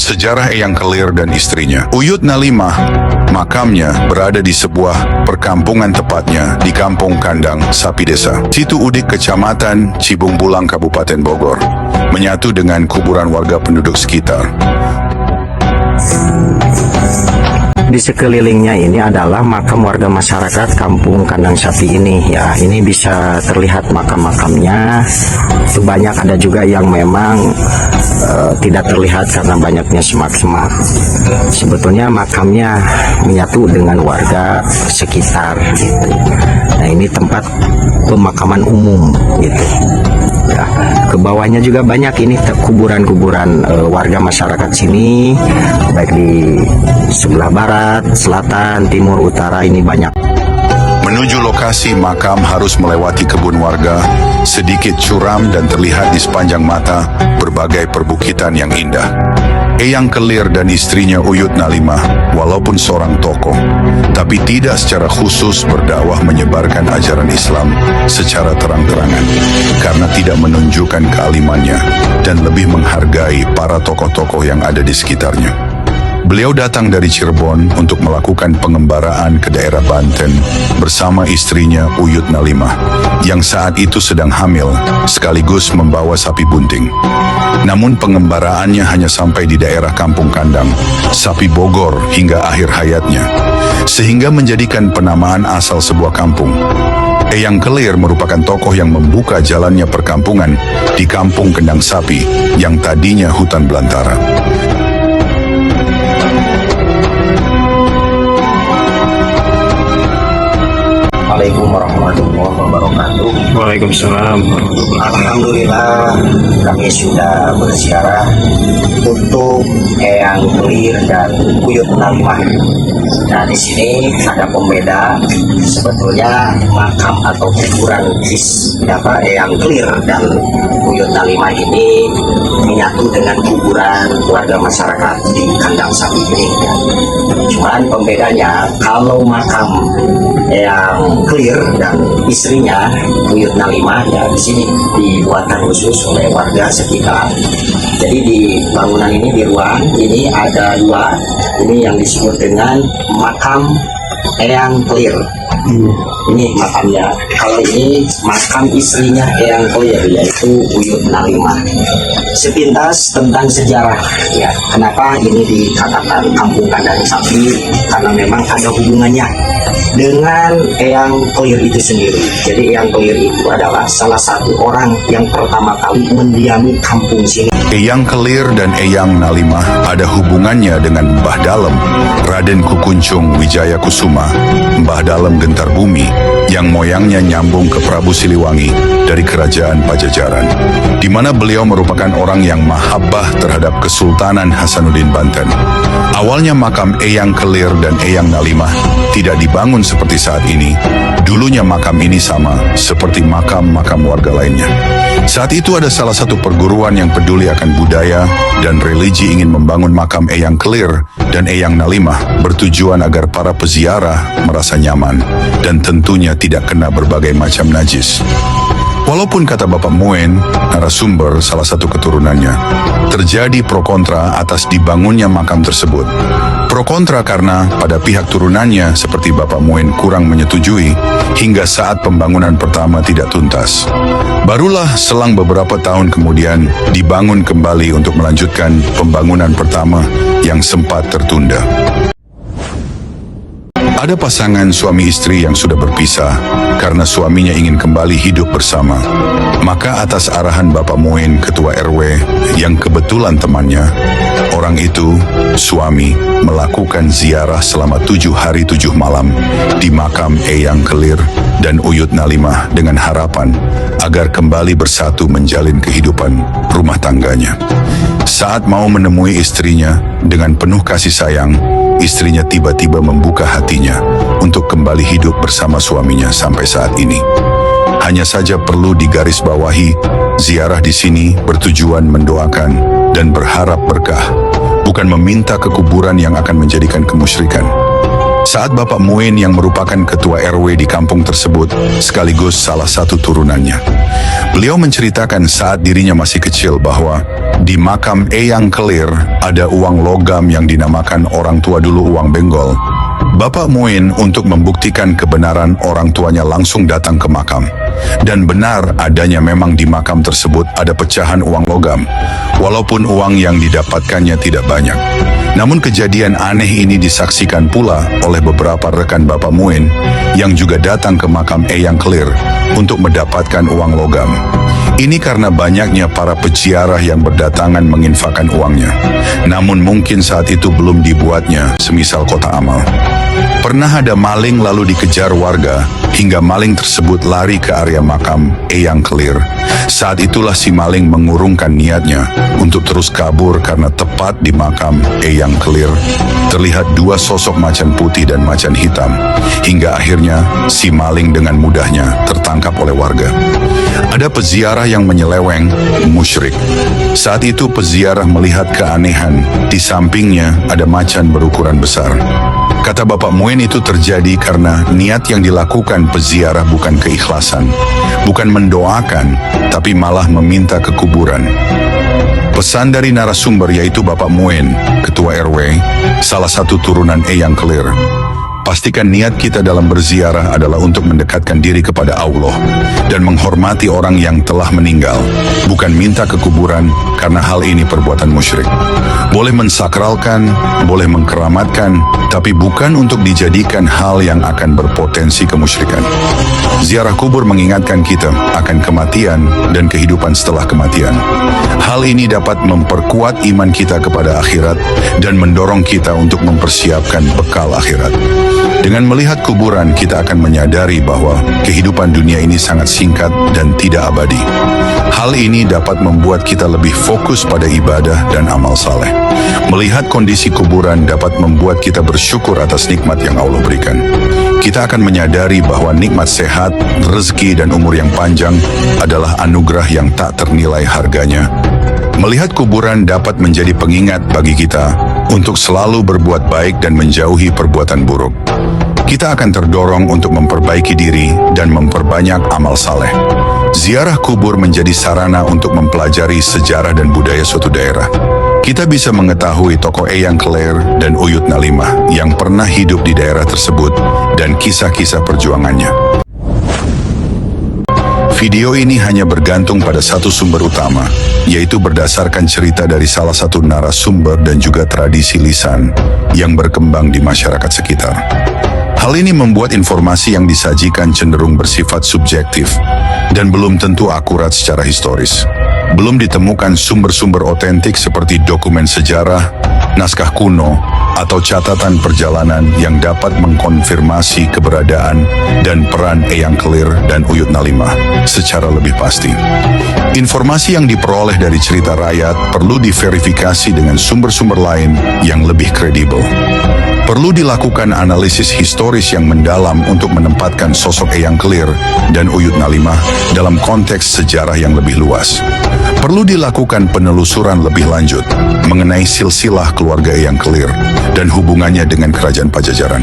Sejarah Eyang Kelir dan istrinya. Uyut Nalimah, makamnya berada di sebuah perkampungan, tepatnya di Kampung Kandang Sapi Desa, Situ Udik, Kecamatan Cibung Bulang, Kabupaten Bogor, menyatu dengan kuburan warga penduduk sekitar. Di sekelilingnya ini adalah makam warga masyarakat Kampung Kandang Sapi ini ya. Ini bisa terlihat makam-makamnya. Banyak, ada juga yang memang tidak terlihat karena banyaknya semak-semak. Sebetulnya makamnya menyatu dengan warga sekitar gitu. Nah, ini tempat pemakaman umum gitu. Ya, ke bawahnya juga banyak ini kuburan-kuburan warga masyarakat sini, baik di sebelah barat, selatan, timur, utara, ini banyak. Menuju lokasi makam harus melewati kebun warga, sedikit curam dan terlihat di sepanjang mata berbagai perbukitan yang indah. Eyang Kelir dan istrinya Uyut Nalimah, walaupun seorang tokoh, tapi tidak secara khusus berdakwah menyebarkan ajaran Islam secara terang-terangan, karena tidak menunjukkan kealimannya dan lebih menghargai para tokoh-tokoh yang ada di sekitarnya. Beliau datang dari Cirebon untuk melakukan pengembaraan ke daerah Banten bersama istrinya Uyut Nalimah, yang saat itu sedang hamil sekaligus membawa sapi bunting. Namun pengembaraannya hanya sampai di daerah Kampung Kandang Sapi Bogor hingga akhir hayatnya, sehingga menjadikan penamaan asal sebuah kampung. Eyang Kelir merupakan tokoh yang membuka jalannya perkampungan di Kampung Kandang Sapi yang tadinya hutan belantara. Assalamualaikum warahmatullahi wabarakatuh. Waalaikumsalam. Alhamdulillah kami sudah berziarah untuk Eyang Kelir dan Uyut Nalimah. Nah, di sini ada pembeda, sebetulnya makam atau kuburan Eyang Kelir dan Uyut Nalimah ini menyatu dengan kuburan warga masyarakat di Kandang Sapi ini. Cuman pembedanya, kalau makam Eyang Kelir dan istrinya Uyut Nalimah ya di sini dibuatkan khusus oleh warga sekitar. Jadi di bangunan ini, di ruang ini ada dua, ini yang disebut dengan makam Eyang Kelir. Ini makamnya. Kalau ini makam istrinya Eyang Kelir, yaitu Uyut Nalimah. Sepintas tentang sejarah ya, kenapa ini dikatakan Kampung Kandang Sapi, karena memang ada hubungannya dengan Eyang Kelir itu sendiri. Jadi Eyang Kelir itu adalah salah satu orang yang pertama kali mendiami kampung sini. Eyang Kelir dan Eyang Nalimah ada hubungannya dengan Mbah Dalem, Raden Kukuncung Wijaya Kusuma, Mbah Dalem Gentar Bumi, yang moyangnya nyambung ke Prabu Siliwangi dari Kerajaan Pajajaran, di mana beliau merupakan orang yang mahabbah terhadap Kesultanan Hasanuddin Banten. Awalnya makam Eyang Kelir dan Eyang Nalimah tidak dibangun seperti saat ini. Dulunya makam ini sama seperti makam-makam warga lainnya. Saat itu ada salah satu perguruan yang peduli akan budaya dan religi ingin membangun makam Eyang Kelir dan Eyang Nalimah, bertujuan agar para peziarah merasa nyaman dan tentunya tidak kena berbagai macam najis. Walaupun kata Bapak Moen, narasumber salah satu keturunannya, terjadi pro kontra atas dibangunnya makam tersebut. Pro kontra karena pada pihak turunannya seperti Bapak Moen kurang menyetujui hingga saat pembangunan pertama tidak tuntas. Barulah selang beberapa tahun kemudian dibangun kembali untuk melanjutkan pembangunan pertama yang sempat tertunda. Ada pasangan suami istri yang sudah berpisah karena suaminya ingin kembali hidup bersama. Maka atas arahan Bapak Moen, Ketua RW, yang kebetulan temannya, orang itu, suami, melakukan ziarah selama 7 hari 7 malam di makam Eyang Kelir dan Uyut Nalimah dengan harapan agar kembali bersatu menjalin kehidupan rumah tangganya. Saat mau menemui istrinya dengan penuh kasih sayang, istrinya tiba-tiba membuka hatinya untuk kembali hidup bersama suaminya sampai saat ini. Hanya saja perlu digarisbawahi, ziarah di sini bertujuan mendoakan dan berharap berkah, bukan meminta ke kuburan yang akan menjadikan kemusyrikan. Saat Bapak Muin yang merupakan ketua RW di kampung tersebut, sekaligus salah satu turunannya. Beliau menceritakan saat dirinya masih kecil bahwa di makam Eyang Kelir ada uang logam yang dinamakan orang tua dulu uang benggol. Bapak Muin untuk membuktikan kebenaran orang tuanya langsung datang ke makam. Dan benar adanya memang di makam tersebut ada pecahan uang logam, walaupun uang yang didapatkannya tidak banyak. Namun kejadian aneh ini disaksikan pula oleh beberapa rekan Bapak Muin yang juga datang ke makam Eyang Kelir untuk mendapatkan uang logam. Ini karena banyaknya para peziarah yang berdatangan menginfakkan uangnya. Namun mungkin saat itu belum dibuatnya semisal kotak amal. Pernah ada maling lalu dikejar warga hingga maling tersebut lari ke area makam Eyang Kelir. Saat itulah si maling mengurungkan niatnya untuk terus kabur karena tepat di makam Eyang Kelir terlihat dua sosok macan putih dan macan hitam. Hingga akhirnya si maling dengan mudahnya tertangkap oleh warga. Ada peziarah yang menyeleweng, musyrik. Saat itu peziarah melihat keanehan, di sampingnya ada macan berukuran besar. Kata Bapak Muin itu terjadi karena niat yang dilakukan peziarah bukan keikhlasan, bukan mendoakan, tapi malah meminta ke kuburan. Pesan dari narasumber yaitu Bapak Muin, Ketua RW, salah satu turunan Eyang Kelir. Pastikan niat kita dalam berziarah adalah untuk mendekatkan diri kepada Allah dan menghormati orang yang telah meninggal, bukan minta ke kuburan karena hal ini perbuatan musyrik. Boleh mensakralkan, boleh mengkeramatkan, tapi bukan untuk dijadikan hal yang akan berpotensi kemusyrikan. Ziarah kubur mengingatkan kita akan kematian dan kehidupan setelah kematian. Hal ini dapat memperkuat iman kita kepada akhirat dan mendorong kita untuk mempersiapkan bekal akhirat. Dengan melihat kuburan, kita akan menyadari bahwa kehidupan dunia ini sangat singkat dan tidak abadi. Hal ini dapat membuat kita lebih fokus pada ibadah dan amal saleh. Melihat kondisi kuburan dapat membuat kita bersyukur atas nikmat yang Allah berikan. Kita akan menyadari bahwa nikmat sehat, rezeki, dan umur yang panjang adalah anugerah yang tak ternilai harganya. Melihat kuburan dapat menjadi pengingat bagi kita untuk selalu berbuat baik dan menjauhi perbuatan buruk. Kita akan terdorong untuk memperbaiki diri dan memperbanyak amal saleh. Ziarah kubur menjadi sarana untuk mempelajari sejarah dan budaya suatu daerah. Kita bisa mengetahui tokoh Eyang Kelir dan Uyut Nalimah yang pernah hidup di daerah tersebut dan kisah-kisah perjuangannya. Video ini hanya bergantung pada satu sumber utama, yaitu berdasarkan cerita dari salah satu narasumber dan juga tradisi lisan yang berkembang di masyarakat sekitar. Hal ini membuat informasi yang disajikan cenderung bersifat subjektif dan belum tentu akurat secara historis. Belum ditemukan sumber-sumber otentik seperti dokumen sejarah, naskah kuno, atau catatan perjalanan yang dapat mengkonfirmasi keberadaan dan peran Eyang Kelir dan Uyut Nalimah secara lebih pasti. Informasi yang diperoleh dari cerita rakyat perlu diverifikasi dengan sumber-sumber lain yang lebih kredibel. Perlu dilakukan analisis historis yang mendalam untuk menempatkan sosok Eyang Kelir dan Uyut Nalimah dalam konteks sejarah yang lebih luas. Perlu dilakukan penelusuran lebih lanjut mengenai silsilah keluarga Eyang Kelir dan hubungannya dengan kerajaan Pajajaran.